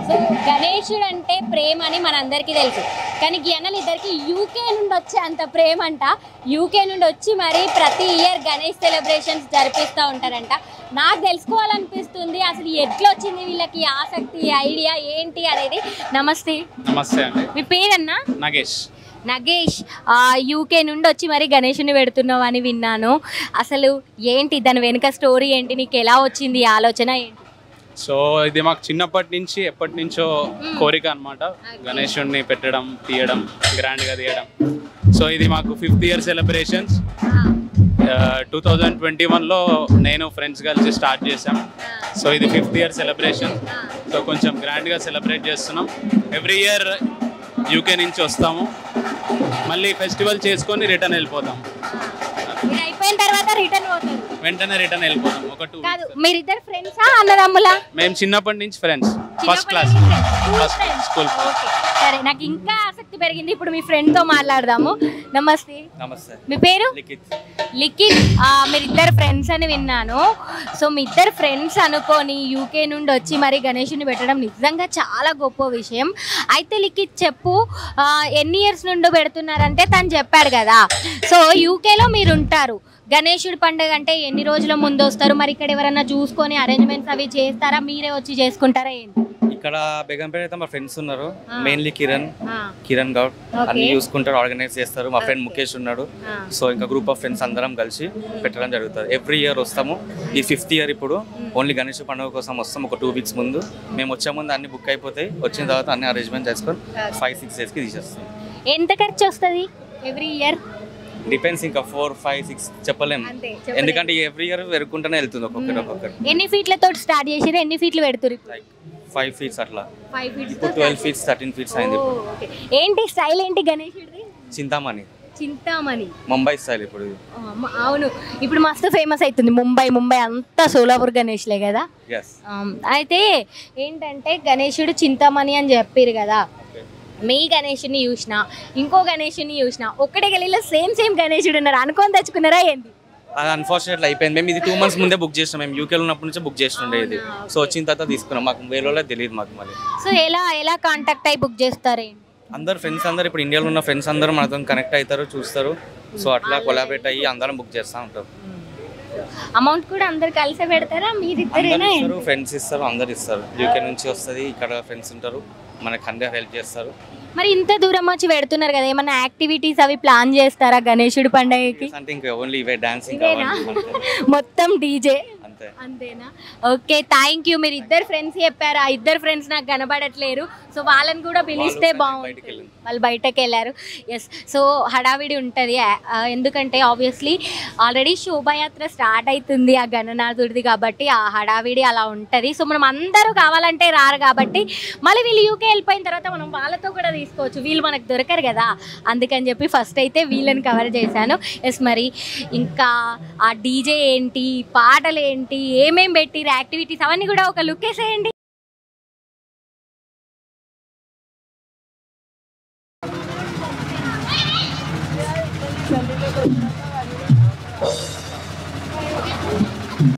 So గణేశుడు అంటే ప్రేమ అని మనందరికీ తెలుసు, కానీ గణలు ఇద్దరికి యూకే నుండి వచ్చే అంత ప్రేమ అంట. యూకే నుండి వచ్చి మరి ప్రతి ఇయర్ గణేష్ సెలబ్రేషన్స్ జరిపిస్తూ ఉంటారంట. నాకు తెలుసుకోవాలనిపిస్తుంది అసలు ఎట్లా వచ్చింది వీళ్ళకి ఆసక్తి, ఐడియా ఏంటి అనేది. నమస్తే. నమస్తే అండి. మీ పేరన్నా? నగేష్. నగేష్, యూకే నుండి వచ్చి మరి గణేషుని పెడుతున్నావు అని విన్నాను. అసలు ఏంటి దాని వెనుక స్టోరీ ఏంటి, నీకు ఎలా వచ్చింది ఆలోచన ఏంటి? సో ఇది మాకు చిన్నప్పటి నుంచి ఎప్పటి నుంచో కోరిక అనమాట, గణేషుడిని పెట్టడం, తీయడం, గ్రాండ్గా తీయడం. సో ఇది మాకు 5th ఇయర్ సెలబ్రేషన్స్. 2021లో నేను ఫ్రెండ్స్ కలిసి స్టార్ట్ చేశాం. సో ఇది 5th ఇయర్ సెలబ్రేషన్. సో కొంచెం గ్రాండ్గా సెలబ్రేట్ చేస్తున్నాం. ఎవ్రీ ఇయర్ యూకే నుంచి వస్తాము, మళ్ళీ ఫెస్టివల్ చేసుకొని రిటర్న్ వెళ్ళిపోతాం. అయిపోయిన తర్వాత వెంటనే రిటర్న్ వెళ్ళిపోతాం. ఒక 2 కాదు, మీరిద్దరు ఫ్రెండ్సా అన్నదమ్ములా? మేము చిన్నప్పటి నుంచి ఫ్రెండ్స్, ఫస్ట్ క్లాస్ స్కూల్. సరే, నాకు ఇంకా ఆసక్తి పెరిగింది. ఇప్పుడు మీ ఫ్రెండ్ తో మాట్లాడదాము. నమస్తే. నమస్తే. మీ పేరు? లిఖిత్. లిఖిత్, మీరిద్దరు ఫ్రెండ్స్ అని విన్నాను. సో మీ ఇద్దరు ఫ్రెండ్స్ అనుకొని యూకే నుండి వచ్చి మరి గణేషుని పెట్టడం నిజంగా చాలా గొప్ప విషయం. అయితే లిఖిత్ చెప్పు, ఎన్ని ఇయర్స్ నుండి పెడుతున్నారంటే తను చెప్పాడు కదా. సో యూకేలో మీరు ఉంటారు, గణేశుడి పండుగ అంటే ఎన్ని రోజుల ముందు వస్తారు? మరి ఇక్కడ ఎవరైనా చూసుకొని అరేంజ్మెంట్స్ అవి చేస్తారా, మీరే వచ్చి చేసుకుంటారా ఏంటి? ఇక్కడ బేగంపేట అయితే మా ఫ్రెండ్స్ ఉన్నారు, మెయిన్లీ కిరణ్ గౌడ్ అన్ని చూసుకుంటారు, ఆర్గనైజ్ చేస్తారు. మా ఫ్రెండ్ ముఖేష్ ఉన్నాడు. సో ఇంకా గ్రూప్ ఆఫ్ ఫ్రెండ్స్ అందరం కలిసి పెట్టడం జరుగుతుంది. ఎవ్రీ ఇయర్ వస్తాము. ఈ 5th ఇయర్ ఇప్పుడు ఓన్లీ గణేష్ పండుగ కోసం వస్తాం. ఒక 2 weeks ముందు మేము వచ్చే ముందు అన్ని బుక్ అయిపోతాయి. వచ్చిన తర్వాత అన్ని అరేంజ్మెంట్ చేసుకొని 5-6 daysకి తీసేస్తాం. ఎంత ఖర్చు వస్తుంది ఎవ్రీ ఇయర్? డిపెండ్స్, ఇంకా 4, 5, 6 చెప్పలేము, ఎందుకంటే ఎవ్రీ ఇయర్ పెరుగుకుంటూనే వెళ్తుంది ఒక్కొక్కరు. ఎన్ని ఫీట్లతో స్టార్ట్ చేసిరు, ఎన్ని ఫీట్లు పెడుతురు? 5 feet అట్లా, 5 feet, 12 feet, 13 feet అయింది. ఏంటి స్టైల్ ఏంటి గణేశుడిది? చింతామణి ముంబై స్టైల్ ఇప్పుడు. అవును, ఇప్పుడు మస్తు ఫేమస్ అవుతుంది ముంబై అంతా సోలాపూర్ గణేష్లే కదా. అయితే ఏంటంటే గణేశుడు చింతామణి అని చెప్పారు కదా. మీ గణేషుని చూసిన, ఇంకో గణేషుని చూసిన, ఒక్కడే గలీలో సేమ్ గణేశుడు ఉన్నారు, అనుకొని తెచ్చుకున్నారా ఏంటి? అది అన్ఫార్చునేట్లీ అయిపోయింది. మేము ఇది 2 months ముందే బుక్ చేసినాం. మేము యూకేలో ఉన్నప్పటి నుంచి బుక్ చేస్తుండే ఇది. సో వచ్చిన తర్వాత తీసుకున్నాం. మాకు వేరే తెలియదు మాకు. మళ్ళీ సో ఎలా కాంటాక్ట్ అయ్యి బుక్ చేస్తారు? అందరు ఫ్రెండ్స్ అందరు, ఇప్పుడు ఇండియాలో ఉన్న ఫ్రెండ్స్ అందరూ మనతో కనెక్ట్ అవుతారు, చూస్తారు. సో అట్లా కొలాబరేట్ అయ్యి అందరం బుక్ చేస్తూ ఉంటారు. అమౌంట్ కూడా అందరు కలిసే పెడతారా? మీరిద్దరేనా? ఫ్రెండ్స్ ఇస్తారు, అందరు ఇస్తారు. యూకే నుంచి వస్తుంది, ఇక్కడ ఫ్రెండ్స్ ఉంటారు, మనకు అందరూ హెల్ప్ చేస్తారు. మరి ఇంత దూరం వచ్చి పెడుతున్నారు కదా, ఏమన్నా యాక్టివిటీస్ అవి ప్లాన్ చేస్తారా గణేశుడి పండుగకి? అంటే ఇంకా ఓన్లీ ఇవే డాన్సింగ్, మొత్తం డీజే అంతేనా? Okay, thank you. మీరు ఇద్దరు ఫ్రెండ్స్ చెప్పారు, ఆ ఇద్దరు ఫ్రెండ్స్ నాకు కనబడట్లేరు. సో వాళ్ళని కూడా పిలిస్తే బాగుంటుంది. వాళ్ళు బయటకు వెళ్ళారు. ఎస్, సో హడావిడి ఉంటుంది, ఎందుకంటే ఆబ్వియస్లీ ఆల్రెడీ శోభాయాత్ర స్టార్ట్ అవుతుంది ఆ గణనాథుడిది, కాబట్టి ఆ హడావిడి అలా ఉంటుంది. సో మనం అందరూ కావాలంటే రారు కాబట్టి మళ్ళీ వీళ్ళు యూకే వెళ్ళిపోయిన తర్వాత మనం వాళ్ళతో కూడా తీసుకోవచ్చు, వీళ్ళు మనకు దొరకరు కదా. అందుకని చెప్పి ఫస్ట్ అయితే వీళ్ళని కవర్ చేశాను. ఎస్, మరి ఇంకా ఆ డీజే ఏంటి, పాటలు ఏంటి, ఏమేమి పెట్టిరు, యాక్టివిటీస్ అవన్నీ కూడా ఒక లుక్ వేసేయండి.